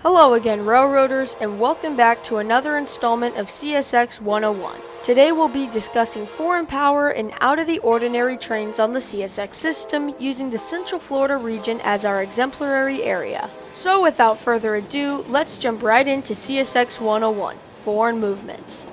Hello again, Railroaders, and welcome back to another installment of CSX 101. Today we'll be discussing foreign power and out-of-the-ordinary trains on the CSX system using the Central Florida region as our exemplary area. So without further ado, let's jump right into CSX 101, Foreign Movements.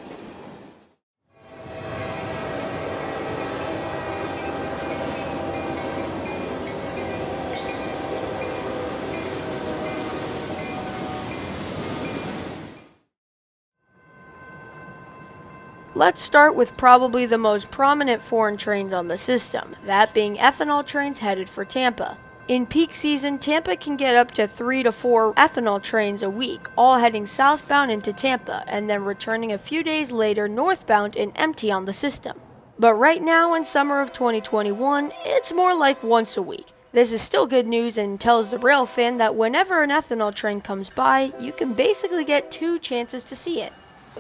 Let's start with probably the most prominent foreign trains on the system, that being ethanol trains headed for Tampa. In peak season, Tampa can get up to 3 to 4 ethanol trains a week, all heading southbound into Tampa, and then returning a few days later northbound and empty on the system. But right now in summer of 2021, it's more like once a week. This is still good news and tells the rail fan that whenever an ethanol train comes by, you can basically get 2 chances to see it.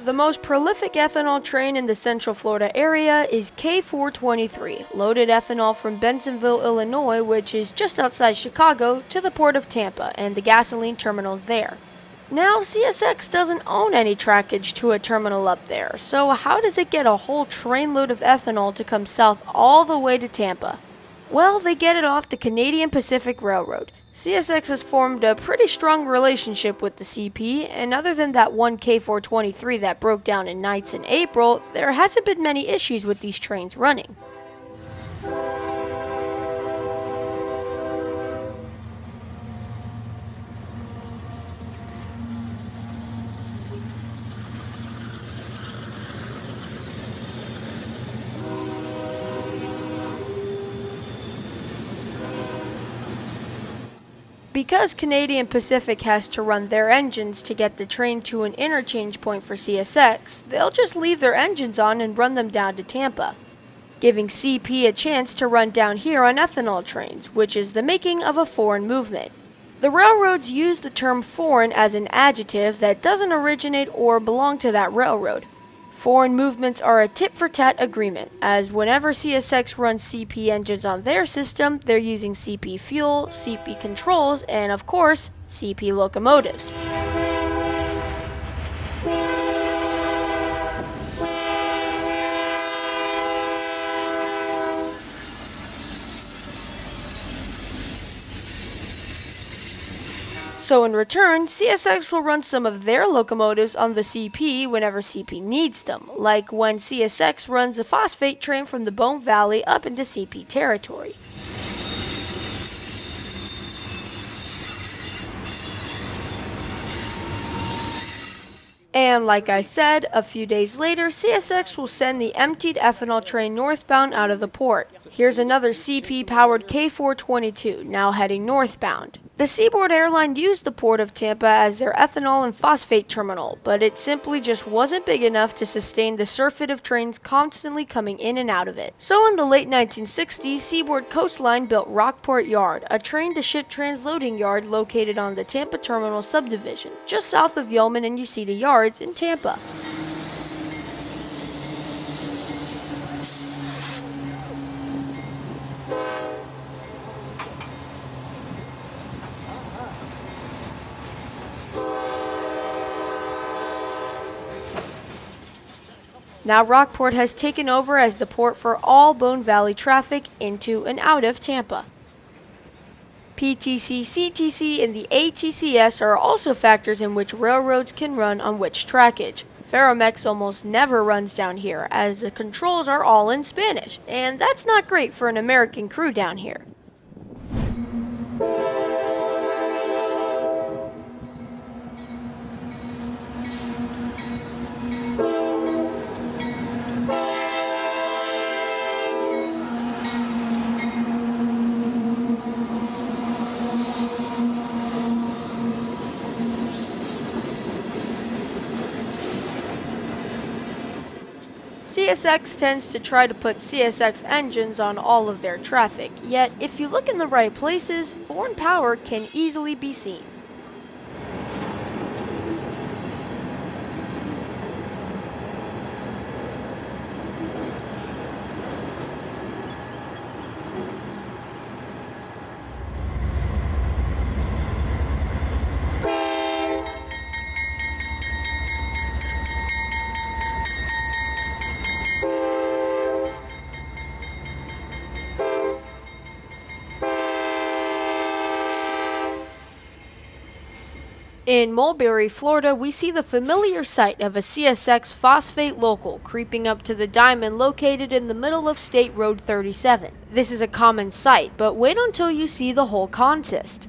The most prolific ethanol train in the Central Florida area is K423, loaded ethanol from Bensenville, Illinois, which is just outside Chicago, to the port of Tampa and the gasoline terminals there. Now, CSX doesn't own any trackage to a terminal up there, so how does it get a whole trainload of ethanol to come south all the way to Tampa? Well, they get it off the Canadian Pacific Railroad. CSX has formed a pretty strong relationship with the CP, and other than that one K423 that broke down in nights in April, there hasn't been many issues with these trains running. Because Canadian Pacific has to run their engines to get the train to an interchange point for CSX, they'll just leave their engines on and run them down to Tampa, giving CP a chance to run down here on ethanol trains, which is the making of a foreign movement. The railroads use the term foreign as an adjective that doesn't originate or belong to that railroad. Foreign movements are a tit-for-tat agreement, as whenever CSX runs CP engines on their system, they're using CP fuel, CP controls, and of course, CP locomotives. So in return, CSX will run some of their locomotives on the CP whenever CP needs them, like when CSX runs a phosphate train from the Bone Valley up into CP territory. And like I said, a few days later, CSX will send the emptied ethanol train northbound out of the port. Here's another CP-powered K422, now heading northbound. The Seaboard Airline used the port of Tampa as their ethanol and phosphate terminal, but it simply just wasn't big enough to sustain the surfeit of trains constantly coming in and out of it. So in the late 1960s, Seaboard Coastline built Rockport Yard, a train-to-ship transloading yard located on the Tampa Terminal subdivision, just south of Yeoman and Uceda Yards in Tampa. Now Rockport has taken over as the port for all Bone Valley traffic into and out of Tampa. PTC, CTC, and the ATCS are also factors in which railroads can run on which trackage. Ferromex almost never runs down here, as the controls are all in Spanish, and that's not great for an American crew down here. CSX tends to try to put CSX engines on all of their traffic, yet if you look in the right places, foreign power can easily be seen. In Mulberry, Florida, we see the familiar sight of a CSX phosphate local creeping up to the diamond located in the middle of State Road 37. This is a common sight, but wait until you see the whole consist.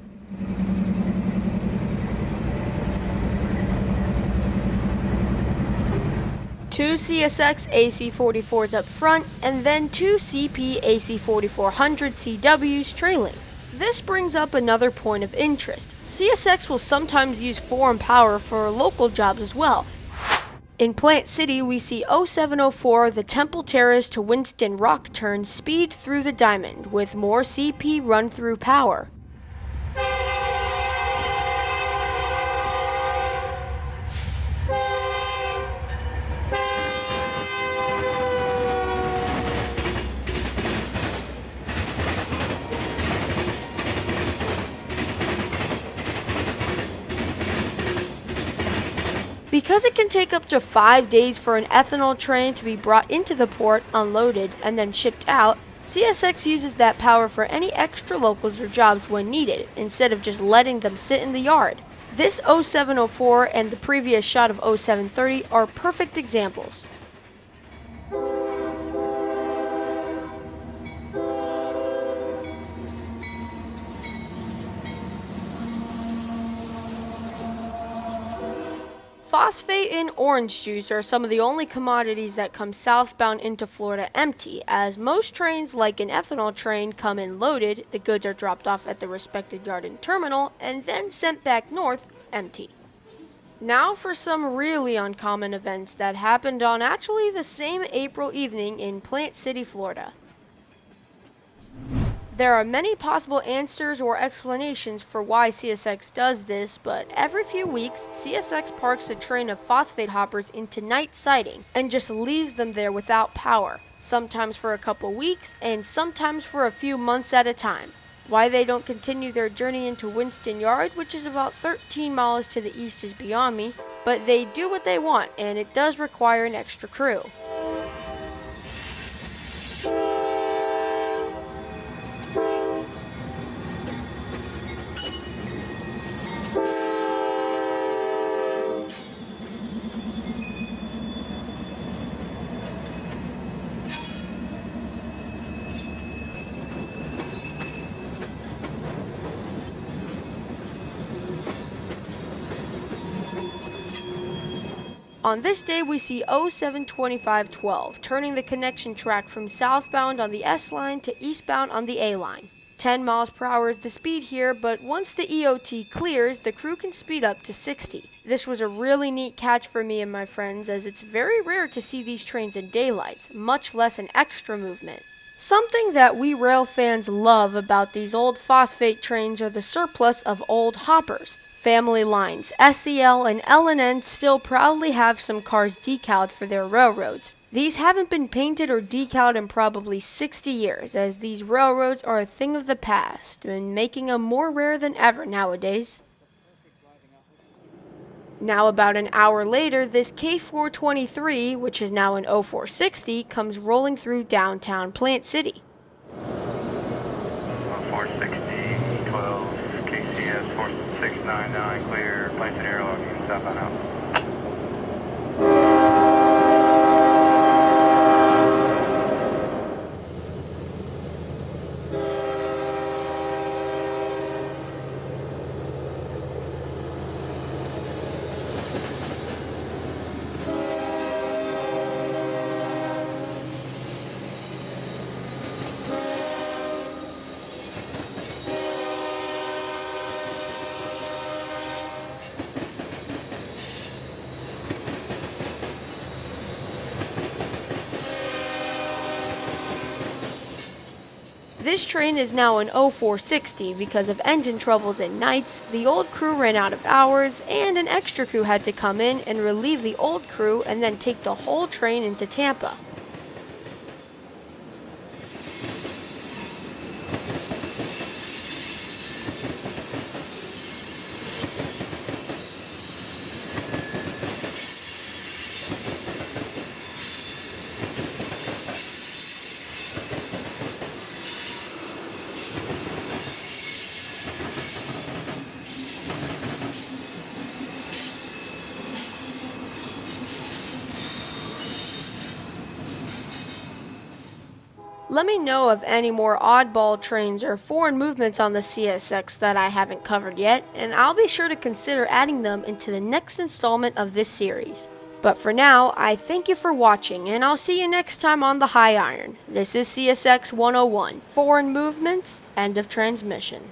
Two CSX AC-44s up front, and then two CP AC-4400 CWs trailing. This brings up another point of interest. CSX will sometimes use foreign power for local jobs as well. In Plant City, we see 0704, the Temple Terrace to Winston Rock turn speed through the diamond, with more CP run-through power. Because it can take up to 5 days for an ethanol train to be brought into the port, unloaded, and then shipped out, CSX uses that power for any extra locals or jobs when needed, instead of just letting them sit in the yard. This 0704 and the previous shot of 0730 are perfect examples. Phosphate and orange juice are some of the only commodities that come southbound into Florida empty, as most trains, like an ethanol train, come in loaded, the goods are dropped off at the respected yard and terminal, and then sent back north empty. Now for some really uncommon events that happened on actually the same April evening in Plant City, Florida. There are many possible answers or explanations for why CSX does this, but every few weeks, CSX parks a train of phosphate hoppers into night siding and just leaves them there without power, sometimes for a couple weeks and sometimes for a few months at a time. Why they don't continue their journey into Winston Yard, which is about 13 miles to the east, is beyond me, but they do what they want, and it does require an extra crew. On this day, we see 072512 turning the connection track from southbound on the S line to eastbound on the A line. 10 miles per hour is the speed here, but once the EOT clears, the crew can speed up to 60. This was a really neat catch for me and my friends, as it's very rare to see these trains in daylights, much less an extra movement. Something that we rail fans love about these old phosphate trains are the surplus of old hoppers. Family lines, SEL and L&N still proudly have some cars decaled for their railroads. These haven't been painted or decaled in probably 60 years, as these railroads are a thing of the past, and making them more rare than ever nowadays. Now about an hour later, this K423, which is now an 0460, comes rolling through downtown Plant City. 460, 12, KCS 4699, clear, Plant City airlock, southbound out. This train is now an 0460 because of engine troubles at nights, the old crew ran out of hours, and an extra crew had to come in and relieve the old crew and then take the whole train into Tampa. Let me know of any more oddball trains or foreign movements on the CSX that I haven't covered yet, and I'll be sure to consider adding them into the next installment of this series. But for now, I thank you for watching, and I'll see you next time on the High Iron. This is CSX 101, Foreign Movements, End of Transmission.